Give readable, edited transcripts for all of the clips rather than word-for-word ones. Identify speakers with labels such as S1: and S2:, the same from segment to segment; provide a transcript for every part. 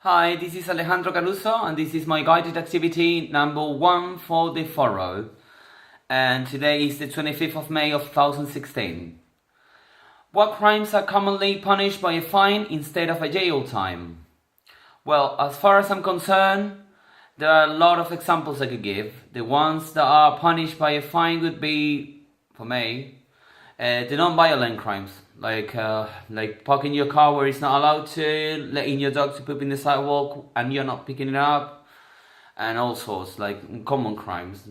S1: Hi, this is Alejandro Caruso and this is my guided activity number 1 for the Foro. And today is the 25th of May of 2016. What crimes are commonly punished by a fine instead of a jail time? Well, as far as I'm concerned, there are a lot of examples I could give. The ones that are punished by a fine would be, for me, the non-violent crimes, like parking your car where it's not allowed to, letting your dog to poop in the sidewalk and you're not picking it up, and all sorts, like common crimes.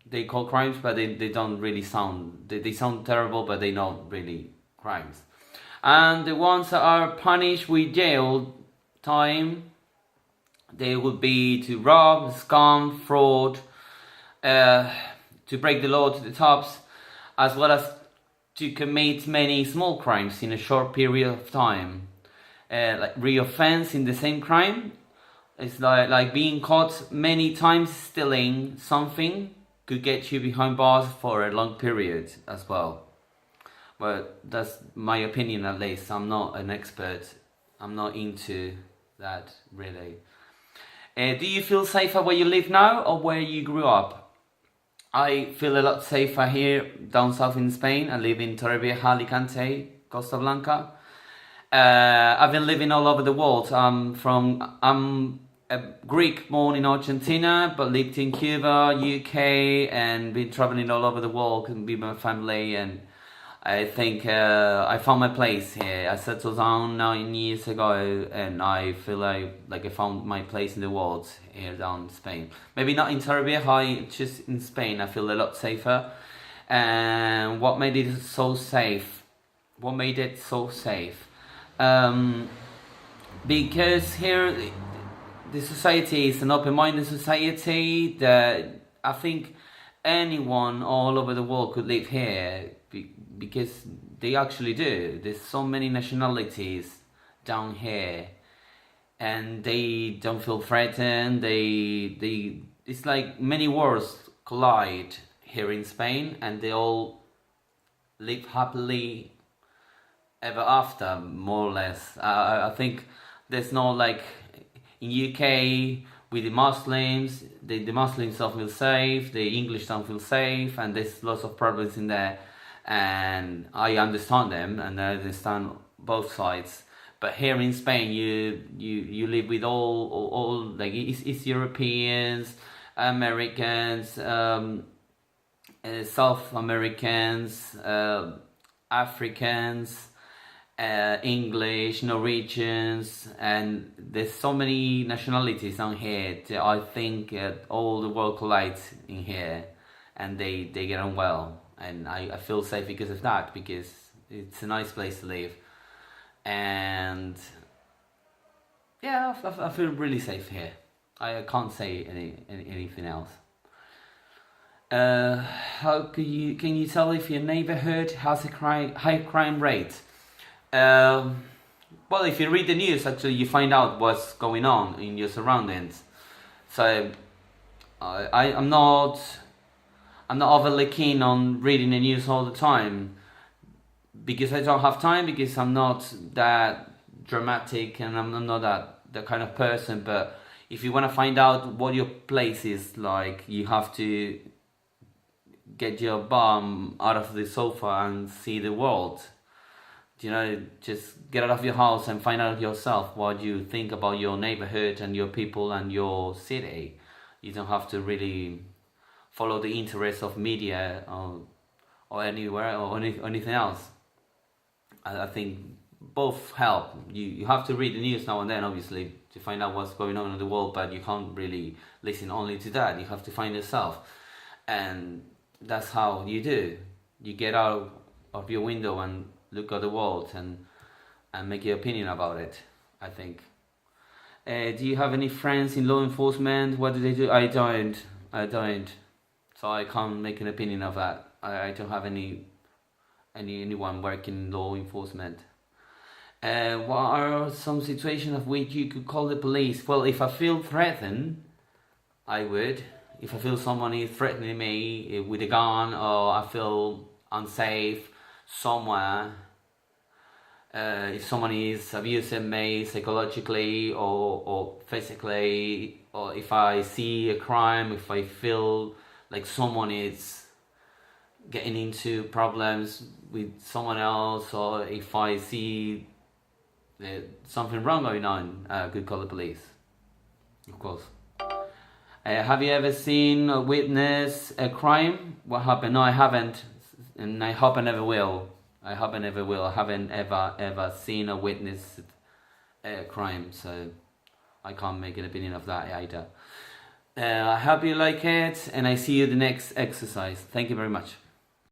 S1: They call crimes, but they don't really sound, they sound terrible, but they're not really crimes. And the ones that are punished with jail time, they would be to rob, scam, fraud, to break the law to the tops, as well as to commit many small crimes in a short period of time. Like re-offense in the same crime. It's like being caught many times stealing something could get you behind bars for a long period as well. But that's my opinion, at least. I'm not an expert. I'm not into that really. Do you feel safer where you live now or where you grew up? I feel a lot safer here down south in Spain. I live in Torrevieja, Alicante, Costa Blanca. I've been living all over the world. I'm a Greek born in Argentina, but lived in Cuba, UK, and been traveling all over the world and with my family. And I think I found my place here. I settled down 9 years ago, and I feel like I found my place in the world here down in Spain. Maybe not in Torrevieja, just in Spain. I feel a lot safer. And what made it so safe? What made it so safe? Because here the society is an open-minded society that I think anyone all over the world could live here. Because they actually do. There's so many nationalities down here, and they don't feel threatened. It's like many worlds collide here in Spain, and they all live happily ever after, more or less. I think there's no, like in UK with the Muslims, the Muslims don't feel safe, the English don't feel safe, and there's lots of problems in there. And I understand them, and I understand both sides. But here in Spain, you live with all like East Europeans, Americans, South Americans, Africans, English, Norwegians, and there's so many nationalities down here. I think all the world collides in here, and they get on well. And I feel safe because of that, because it's a nice place to live. And yeah, I feel really safe here. I can't say anything else. Can you tell if your neighborhood has a high crime rate? Well, if you read the news, actually you find out what's going on in your surroundings. So I'm not overly keen on reading the news all the time, because I don't have time, because I'm not that dramatic and I'm not that kind of person. But if you want to find out what your place is like, you have to get your bum out of the sofa and see the world. Just get out of your house and find out yourself what you think about your neighborhood and your people and your city. You don't have to really follow the interests of media or anywhere or anything else. I think both help. You have to read the news now and then, obviously, to find out what's going on in the world, but you can't really listen only to that. You have to find yourself, and that's how you do. You get out of your window and look at the world and make your opinion about it, I think. Do you have any friends in law enforcement? What do they do? I don't. So I can't make an opinion of that. I don't have anyone working in law enforcement. What are some situations of which you could call the police? Well, if I feel threatened, I would. If I feel someone is threatening me with a gun, or I feel unsafe somewhere, if someone is abusing me psychologically or physically, or if I see a crime, if I feel like someone is getting into problems with someone else, or if I see something wrong going on, I could call the police, of course. Have you ever seen or witnessed a crime? What happened? No, I haven't, and I hope I never will. I hope I never will. I haven't ever seen or witnessed a crime, so I can't make an opinion of that either. I hope you like it, and I see you the next exercise. Thank you very much.